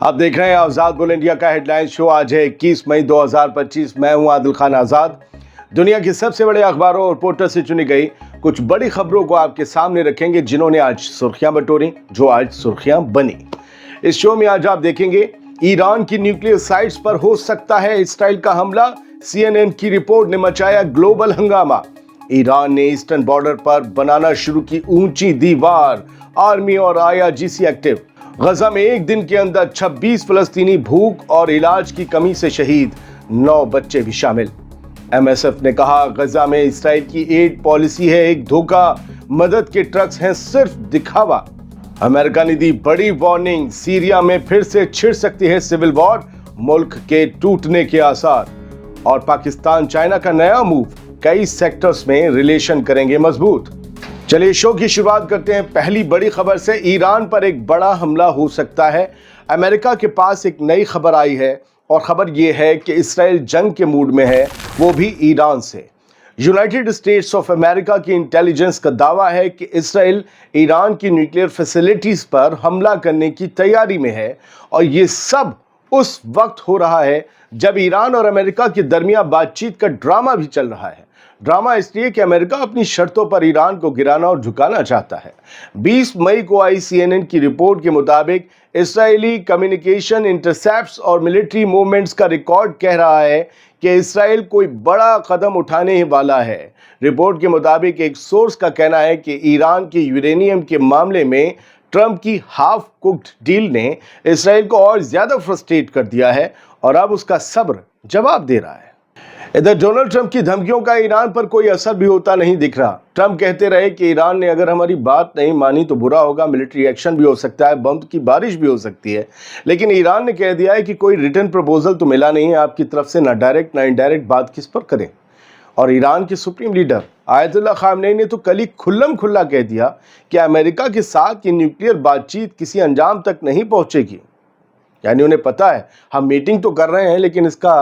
आप देख रहे हैं आजाद बोल इंडिया का हेडलाइन शो। आज है 21 मई 2025। मैं हूं आदिल खान आजाद। दुनिया के सबसे बड़े अखबारों और रिपोर्टर से चुनी गई कुछ बड़ी खबरों को आपके सामने रखेंगे, जिन्होंने आज सुर्खियां बटोरी, जो आज सुर्खियां बनी। इस शो में आज आप देखेंगे ईरान की न्यूक्लियर साइट्स पर हो सकता है इसराइल का हमला। CNN की रिपोर्ट ने मचाया ग्लोबल हंगामा। ईरान ने ईस्टर्न बॉर्डर पर बनाना शुरू की ऊंची दीवार। आर्मी और IRGC एक्टिव। गजा में एक दिन के अंदर 26 फलस्तीनी भूख और इलाज की कमी से शहीद, 9 बच्चे भी शामिल। MSF ने कहा गजा में इसराइल की एड पॉलिसी है एक धोखा, मदद के ट्रक्स हैं सिर्फ दिखावा। अमेरिका ने दी बड़ी वार्निंग, सीरिया में फिर से छिड़ सकती है सिविल वॉर, मुल्क के टूटने के आसार। और पाकिस्तान चाइना का नया मूव, कई सेक्टर्स में रिलेशन करेंगे मजबूत। चलिए शो की शुरुआत करते हैं पहली बड़ी खबर से। ईरान पर एक बड़ा हमला हो सकता है। अमेरिका के पास एक नई खबर आई है और खबर यह है कि इसराइल जंग के मूड में है, वो भी ईरान से। यूनाइटेड स्टेट्स ऑफ अमेरिका की इंटेलिजेंस का दावा है कि इसराइल ईरान की न्यूक्लियर फैसिलिटीज पर हमला करने की तैयारी में है, और ये सब उस वक्त हो रहा है जब ईरान और अमेरिका के दरमियान बातचीत का ड्रामा भी चल रहा है। ड्रामा इसलिए कि अमेरिका अपनी शर्तों पर ईरान को गिराना और झुकाना चाहता है। 20 मई को आई CNN की रिपोर्ट के मुताबिक इस्राएली कम्युनिकेशन इंटरसेप्ट्स और मिलिट्री मूवमेंट्स का रिकॉर्ड कह रहा है कि इसराइल कोई बड़ा कदम उठाने ही वाला है। रिपोर्ट के मुताबिक एक सोर्स का कहना है कि ईरान के यूरेनियम के मामले में ट्रंप की हाफ कुक्ड डील ने इसराइल को और ज्यादा फ्रस्ट्रेट कर दिया है और अब उसका सब्र जवाब दे रहा है। इधर डोनाल्ड ट्रंप की धमकियों का ईरान पर कोई असर भी होता नहीं दिख रहा। ट्रंप कहते रहे कि ईरान ने अगर हमारी बात नहीं मानी तो बुरा होगा, मिलिट्री एक्शन भी हो सकता है, बम की बारिश भी हो सकती है। लेकिन ईरान ने कह दिया है कि कोई रिटर्न प्रपोजल तो मिला नहीं है आपकी तरफ से, ना डायरेक्ट ना इनडायरेक्ट, बात किस पर करें। और ईरान के सुप्रीम लीडर आयतुल्लाह खामनेई ने तो कल ही खुल्लम खुल्ला कह दिया कि अमेरिका के साथ ये न्यूक्लियर बातचीत किसी अंजाम तक नहीं पहुंचेगी। यानी उन्हें पता है हम मीटिंग तो कर रहे हैं लेकिन इसका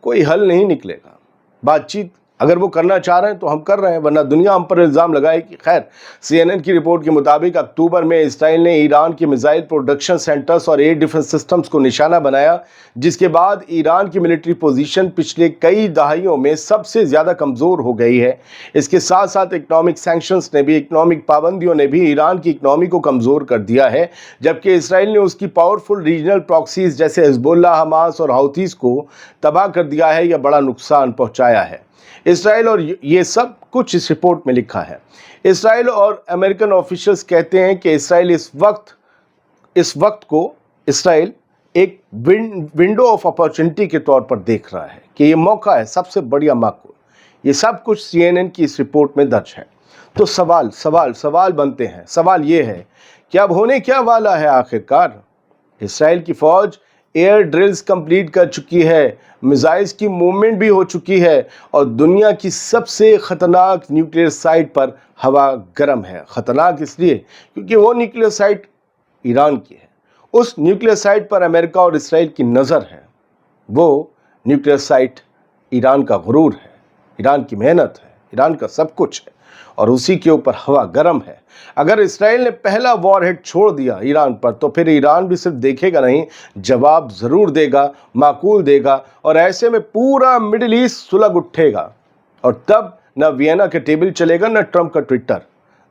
कोई हल नहीं निकलेगा। बातचीत अगर वो करना चाह रहे हैं तो हम कर रहे हैं, वरना दुनिया हम पर इल्ज़ाम लगाएगी। खैर, CNN की रिपोर्ट के मुताबिक अक्टूबर में इसराइल ने ईरान के मिसाइल प्रोडक्शन सेंटर्स और एयर डिफेंस सिस्टम्स को निशाना बनाया, जिसके बाद ईरान की मिलिट्री पोजीशन पिछले कई दहाइयों में सबसे ज़्यादा कमज़ोर हो गई है। इसके साथ साथ इकनॉमिक सैंक्शंस ने भी, इकनॉमिक पाबंदियों ने भी ईरान की इकनॉमी को कमज़ोर कर दिया है, जबकि इसराइल ने उसकी पावरफुल रीजनल प्रॉक्सीज जैसे हिजबुल्लाह, हमास और हाउथीज़ को तबाह कर दिया है या बड़ा नुकसान पहुँचाया है। इसराइल और ये सब कुछ इस रिपोर्ट में लिखा है। इसराइल और अमेरिकन ऑफिशियल्स कहते हैं कि इसराइल इस वक्त को इसराइल एक विंडो ऑफ अपॉर्चुनिटी के तौर पर देख रहा है कि ये मौका है सबसे बढ़िया मौका। ये सब कुछ CNN की इस रिपोर्ट में दर्ज है। तो सवाल बनते हैं। सवाल ये है कि अब होने क्या वाला है आखिरकार। इसराइल की फौज एयर ड्रिल्स कंप्लीट कर चुकी है, मिसाइल्स की मूवमेंट भी हो चुकी है, और दुनिया की सबसे खतरनाक न्यूक्लियर साइट पर हवा गर्म है। खतरनाक इसलिए क्योंकि वो न्यूक्लियर साइट ईरान की है। उस न्यूक्लियर साइट पर अमेरिका और इसराइल की नज़र है। वो न्यूक्लियर साइट ईरान का गुरूर है, ईरान की मेहनत है, ईरान का सब कुछ है, और उसी के ऊपर हवा गर्म है। अगर इसराइल ने पहला वॉरहेड छोड़ दिया ईरान पर, तो फिर ईरान भी सिर्फ देखेगा नहीं, जवाब जरूर देगा, माकूल देगा, और ऐसे में पूरा मिडिल ईस्ट सुलग उठेगा। और तब न वियना का टेबल चलेगा, न ट्रंप का ट्विटर।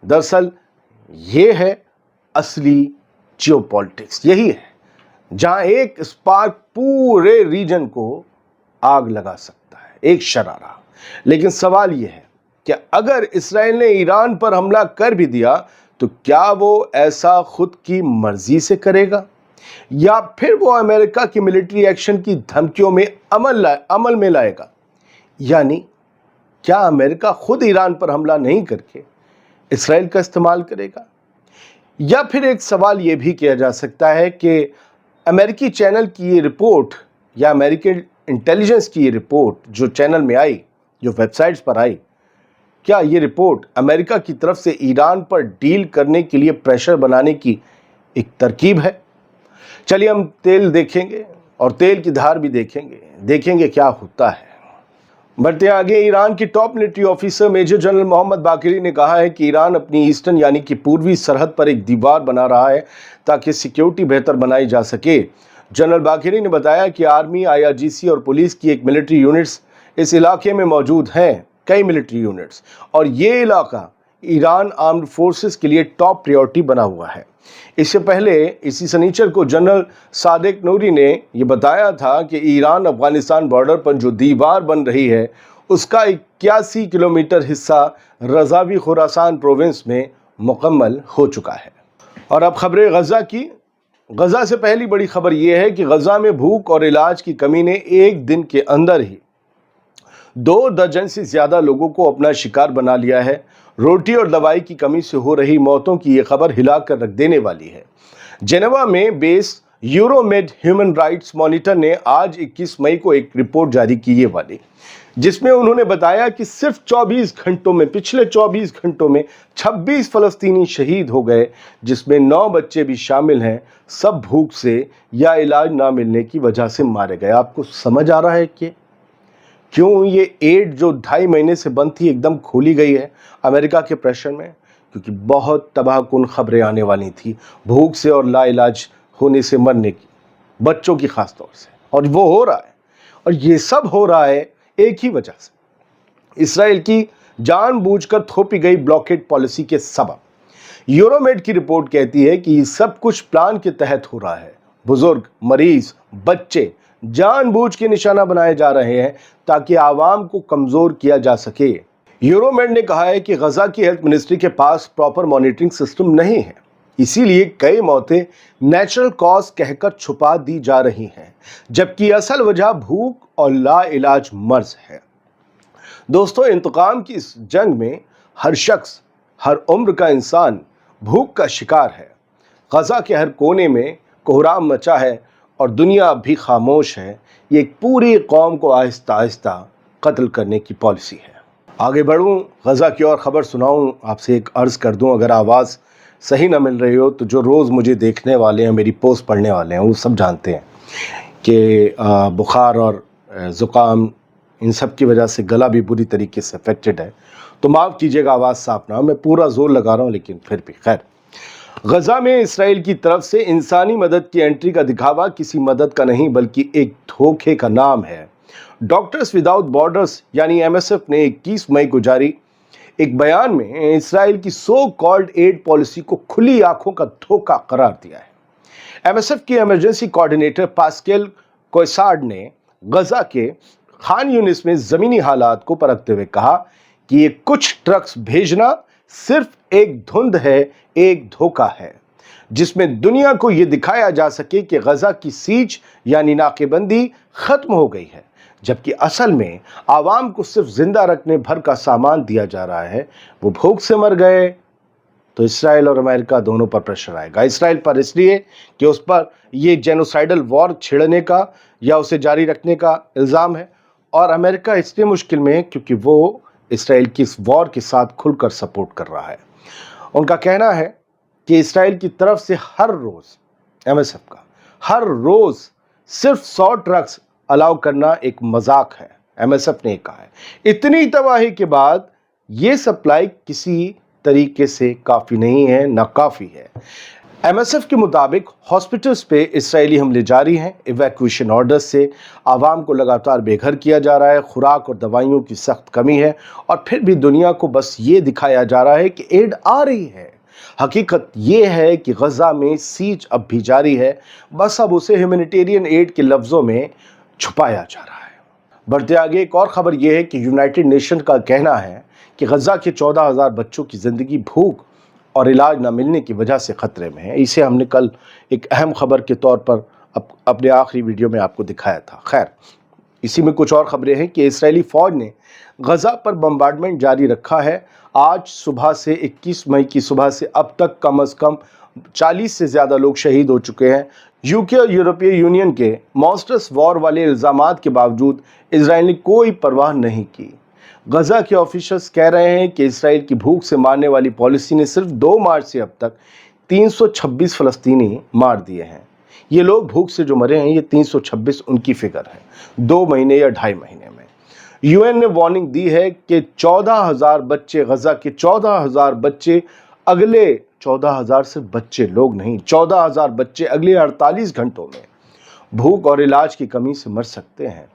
दरअसल ये है असली जियोपॉलिटिक्स। यही है जहां एक स्पार्क पूरे रीजन को आग लगा सकता है, एक शरारा। लेकिन सवाल यह है कि अगर इसराइल ने ईरान पर हमला कर भी दिया तो क्या वो ऐसा खुद की मर्जी से करेगा, या फिर वो अमेरिका की मिलिट्री एक्शन की धमकियों में अमल में लाएगा। यानी क्या अमेरिका खुद ईरान पर हमला नहीं करके इसराइल का इस्तेमाल करेगा। या फिर एक सवाल ये भी किया जा सकता है कि अमेरिकी चैनल की ये रिपोर्ट या अमेरिकन इंटेलिजेंस की ये रिपोर्ट जो चैनल में आई, जो वेबसाइट्स पर आई, क्या ये रिपोर्ट अमेरिका की तरफ से ईरान पर डील करने के लिए प्रेशर बनाने की एक तरकीब है। चलिए हम तेल देखेंगे और तेल की धार भी देखेंगे क्या होता है। बढ़ते आगे, ईरान की top military officer major general Mohammad Bagheri ने कहा है कि ईरान अपनी ईस्टर्न यानी कि पूर्वी सरहद पर एक दीवार बना रहा है ताकि सिक्योरिटी बेहतर बनाई जा सके। जनरल बाकिरी ने बताया कि आर्मी, आईआरजीसी और पुलिस की एक मिलिट्री यूनिट्स इस इलाके में मौजूद हैं, कई मिलिट्री यूनिट्स, और ये इलाका ईरान आर्म्ड फोर्सेस के लिए टॉप प्रायोरिटी बना हुआ है। इससे पहले इसी शनिचर को जनरल सादिक नूरी ने यह बताया था कि ईरान अफगानिस्तान बॉर्डर पर जो दीवार बन रही है उसका 81 किलोमीटर हिस्सा रज़ावी खुरासान प्रोविंस में मुकम्मल हो चुका है। और अब खबरें गजा की। गजा से पहली बड़ी खबर यह है कि गजा में भूख और इलाज की कमी ने एक दिन के अंदर ही 2 दर्जन से ज्यादा लोगों को अपना शिकार बना लिया है। रोटी और दवाई की कमी से हो रही मौतों की यह खबर हिला कर रख देने वाली है। जेनेवा में बेस यूरोमेड ह्यूमन राइट्स मॉनिटर ने आज 21 मई को एक रिपोर्ट जारी की ये वाली, जिसमें उन्होंने बताया कि सिर्फ 24 घंटों में, पिछले 24 घंटों में 26 फलस्तीनी शहीद हो गए, जिसमें 9 बच्चे भी शामिल हैं। सब भूख से या इलाज ना मिलने की वजह से मारे गए। आपको समझ आ रहा है कि क्यों ये एड जो 2.5 महीने से बंद थी एकदम खोली गई है अमेरिका के प्रेशर में? क्योंकि बहुत तबाहकुन खबरें आने वाली थी भूख से और लाइलाज होने से मरने की, बच्चों की खास तौर से, और वो हो रहा है। और ये सब हो रहा है एक ही वजह से, इसराइल की जानबूझकर थोपी गई ब्लॉकेड पॉलिसी के सबब। यूरोमेड की रिपोर्ट कहती है कि ये सब कुछ प्लान के तहत हो रहा है। बुजुर्ग, मरीज, बच्चे जानबूझ के निशाना बनाए जा रहे हैं ताकि आवाम को कमजोर किया जा सके। यूरोमेड ने कहा है कि गजा की हेल्थ मिनिस्ट्री के पास प्रॉपर मॉनिटरिंग सिस्टम नहीं है, इसीलिए कई मौतें नेचुरल कॉज कहकर छुपा दी जा रही हैं, जबकि असल वजह भूख और लाइलाज मर्ज है। दोस्तों, इंतकाम की इस जंग में हर शख्स, हर उम्र का इंसान भूख का शिकार है। गजा के हर कोने में कोहराम मचा है और दुनिया अब भी खामोश है। ये एक पूरी कौम को आहिस्ता आहिस्ता कत्ल करने की पॉलिसी है। आगे बढ़ूं, गजा की और ख़बर सुनाऊं, आपसे एक अर्ज़ कर दूं, अगर आवाज़ सही ना मिल रही हो तो जो रोज़ मुझे देखने वाले हैं, मेरी पोस्ट पढ़ने वाले हैं, वो सब जानते हैं कि बुखार और ज़ुकाम, इन सब की वजह से गला भी बुरी तरीके से अफेक्टेड है। तो माफ़ कीजिएगा आवाज़ साफ ना हो, मैं पूरा जोर लगा रहा हूँ, लेकिन फिर भी खैर। गजा में इसराइल की तरफ से इंसानी मदद की एंट्री का दिखावा किसी मदद का नहीं बल्कि एक धोखे का नाम है। डॉक्टर्स विदाउट बॉर्डर्स यानी एमएसएफ ने 21 मई को जारी एक बयान में इसराइल की सो कॉल्ड एड पॉलिसी को खुली आंखों का धोखा करार दिया है। एमएसएफ की इमरजेंसी कोऑर्डिनेटर पास्केल कोयसार्ड ने गजा के खान यूनिस में जमीनी हालात को परखते हुए कहा कि ये कुछ ट्रक्स भेजना सिर्फ एक धुंध है, एक धोखा है, जिसमें दुनिया को यह दिखाया जा सके कि गजा की सीज यानी नाकेबंदी खत्म हो गई है, जबकि असल में आवाम को सिर्फ जिंदा रखने भर का सामान दिया जा रहा है। वो भूख से मर गए तो इसराइल और अमेरिका दोनों पर प्रेशर आएगा। इसराइल पर इसलिए कि उस पर ये जेनोसाइडल वॉर छिड़ने का या उसे जारी रखने का इल्ज़ाम है, और अमेरिका इसलिए मुश्किल में है क्योंकि वो इसराइल की इस वॉर के साथ खुलकर सपोर्ट कर रहा है। उनका कहना है कि इसराइल की तरफ से हर रोज़ एमएसएफ का हर रोज़ सिर्फ 100 ट्रक्स अलाउ करना एक मजाक है, एमएसएफ ने कहा है। इतनी तबाही के बाद ये सप्लाई किसी तरीके से काफ़ी नहीं है, नाकाफ़ी है। एमएसएफ के मुताबिक हॉस्पिटल्स पे इसराइली हमले जारी हैं, इवैक्यूएशन ऑर्डर्स से आवाम को लगातार बेघर किया जा रहा है, खुराक और दवाइयों की सख्त कमी है, और फिर भी दुनिया को बस ये दिखाया जा रहा है कि एड आ रही है। हकीकत ये है कि गजा में सीज अब भी जारी है, बस अब उसे ह्यूमैनिटेरियन एड के लफ्ज़ों में छुपाया जा रहा है। बढ़ते आगे, एक और ख़बर यह है कि यूनाइटेड नेशन का कहना है कि गजा के 14,000 बच्चों की ज़िंदगी भूख और इलाज न मिलने की वजह से ख़तरे में है। इसे हमने कल एक अहम खबर के तौर पर अपने आखिरी वीडियो में आपको दिखाया था। खैर, इसी में कुछ और ख़बरें हैं कि इजरायली फ़ौज ने गजा पर बम्बार्डमेंट जारी रखा है। आज सुबह से 21 मई की सुबह से अब तक कम से कम 40 से ज़्यादा लोग शहीद हो चुके हैं। यूके और यूरोपीय यूनियन के मॉन्स्टर्स वॉर वाले इल्ज़ामात के बावजूद इजराइल ने कोई परवाह नहीं की। गजा के ऑफिशियल्स कह रहे हैं कि इसराइल की भूख से मारने वाली पॉलिसी ने सिर्फ 2 मार्च से अब तक 326 फ़लस्तीनी मार दिए हैं। ये लोग भूख से जो मरे हैं, ये 326 उनकी फिगर है 2 महीने या 2.5 महीने में। यूएन ने वार्निंग दी है कि 14,000 बच्चे, गजा के 14,000 बच्चे अगले 14,000 सिर्फ बच्चे लोग नहीं, 14,000 बच्चे अगले 48 घंटों में भूख और इलाज की कमी से मर सकते हैं।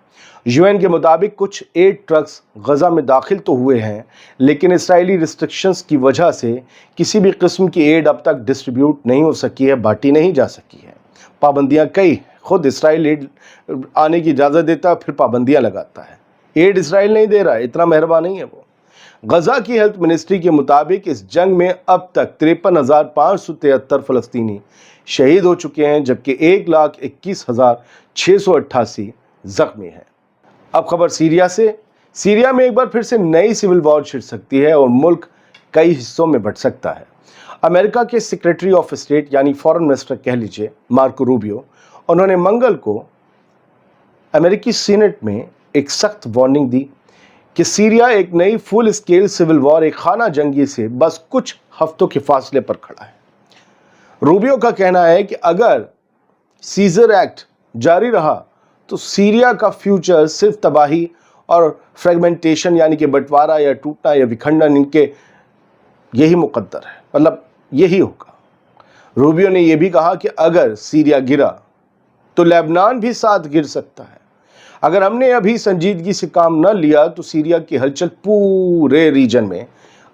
यूएन के मुताबिक कुछ एड ट्रक्स गजा में दाखिल तो हुए हैं, लेकिन इसराइली रिस्ट्रिक्शंस की वजह से किसी भी किस्म की एड अब तक डिस्ट्रीब्यूट नहीं हो सकी है, बांटी नहीं जा सकी है। पाबंदियां कई, खुद इसराइल एड आने की इजाज़त देता है, फिर पाबंदियां लगाता है। एड इसराइल नहीं दे रहा है, इतना मेहरबान नहीं है वो। गजा की हेल्थ मिनिस्ट्री के मुताबिक इस जंग में अब तक 53,573 फ़लस्तीनी शहीद हो चुके हैं, जबकि 1,21,688 जख्मी हैं। अब खबर सीरिया से। सीरिया में एक बार फिर से नई सिविल वॉर छिड़ सकती है और मुल्क कई हिस्सों में बंट सकता है। अमेरिका के सेक्रेटरी ऑफ स्टेट यानी फॉरेन मिनिस्टर कह लीजिए, मार्को रूबियो, उन्होंने मंगल को अमेरिकी सीनेट में एक सख्त वार्निंग दी कि सीरिया एक नई फुल स्केल सिविल वॉर, एक खाना जंगी से बस कुछ हफ्तों के फासले पर खड़ा है। रूबियो का कहना है कि अगर सीजर एक्ट जारी रहा तो सीरिया का फ्यूचर सिर्फ तबाही और फ्रेगमेंटेशन यानी कि बंटवारा या टूटना या विखंडन, इनके यही मुकद्दर है, मतलब यही होगा। रूबियो ने यह भी कहा कि अगर सीरिया गिरा तो लेबनान भी साथ गिर सकता है। अगर हमने अभी संजीदगी से काम न लिया तो सीरिया की हलचल पूरे रीजन में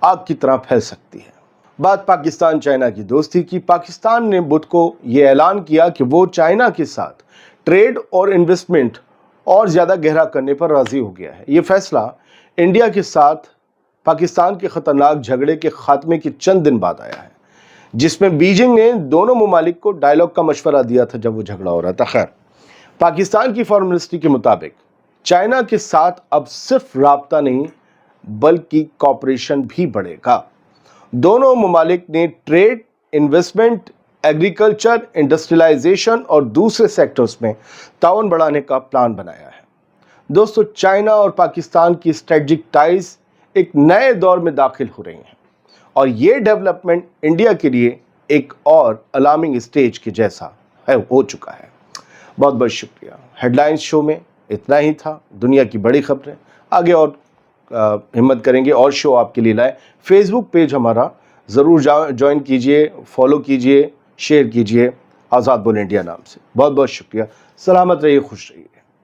आग की तरह फैल सकती है। बात पाकिस्तान चाइना की दोस्ती की। पाकिस्तान ने बुध को यह ऐलान किया कि वो चाइना के साथ ट्रेड और इन्वेस्टमेंट और ज़्यादा गहरा करने पर राज़ी हो गया है। ये फैसला इंडिया के साथ पाकिस्तान के ख़तरनाक झगड़े के खात्मे के चंद दिन बाद आया है, जिसमें बीजिंग ने दोनों ममालिक को डायलॉग का मशवरा दिया था जब वो झगड़ा हो रहा था। खैर, पाकिस्तान की फॉरेन मिनिस्ट्री के मुताबिक चाइना के साथ अब सिर्फ राब्ता नहीं बल्कि कॉपरेशन भी बढ़ेगा। दोनों ममालिक ने ट्रेड, इन्वेस्टमेंट, एग्रीकल्चर, इंडस्ट्रियलाइजेशन और दूसरे सेक्टर्स में ताउन बढ़ाने का प्लान बनाया है। दोस्तों, चाइना और पाकिस्तान की स्ट्रेटजिक टाइज एक नए दौर में दाखिल हो रही हैं और ये डेवलपमेंट इंडिया के लिए एक और अलार्मिंग स्टेज के जैसा हो चुका है। बहुत बहुत शुक्रिया। हेडलाइंस शो में इतना ही था, दुनिया की बड़ी खबरें। आगे और हिम्मत करेंगे और शो आपके लिए लाए। फेसबुक पेज हमारा ज़रूर ज्वाइन कीजिए, फॉलो कीजिए, शेयर कीजिए, आज़ाद बोल इंडिया नाम से। बहुत बहुत शुक्रिया। सलामत रहिए, खुश रहिए।